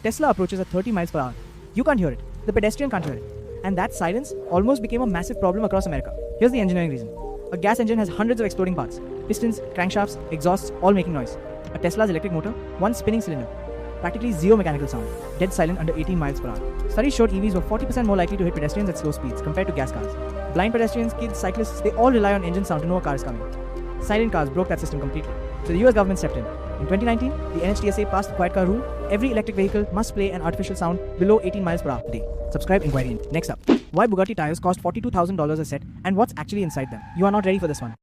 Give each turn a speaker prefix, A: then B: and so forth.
A: Tesla approaches at 30 miles per hour. You can't hear it. The pedestrian can't hear it. And that silence almost became a massive problem across America. Here's the engineering reason. A gas engine has hundreds of exploding parts. Pistons, crankshafts, exhausts, all making noise. A Tesla's electric motor, one spinning cylinder. Practically zero mechanical sound. Dead silent under 18 miles per hour. Studies showed EVs were 40% more likely to hit pedestrians at slow speeds compared to gas cars. Blind pedestrians, kids, cyclists, they all rely on engine sound to know a car is coming. Silent cars broke that system completely. So the US government stepped in. In 2019, the NHTSA passed the quiet car rule. Every electric vehicle must play an artificial sound below 18 miles per hour a day. Subscribe Inquiry. Next up, why Bugatti tires cost $42,000 a set and what's actually inside them. You are not ready for this one.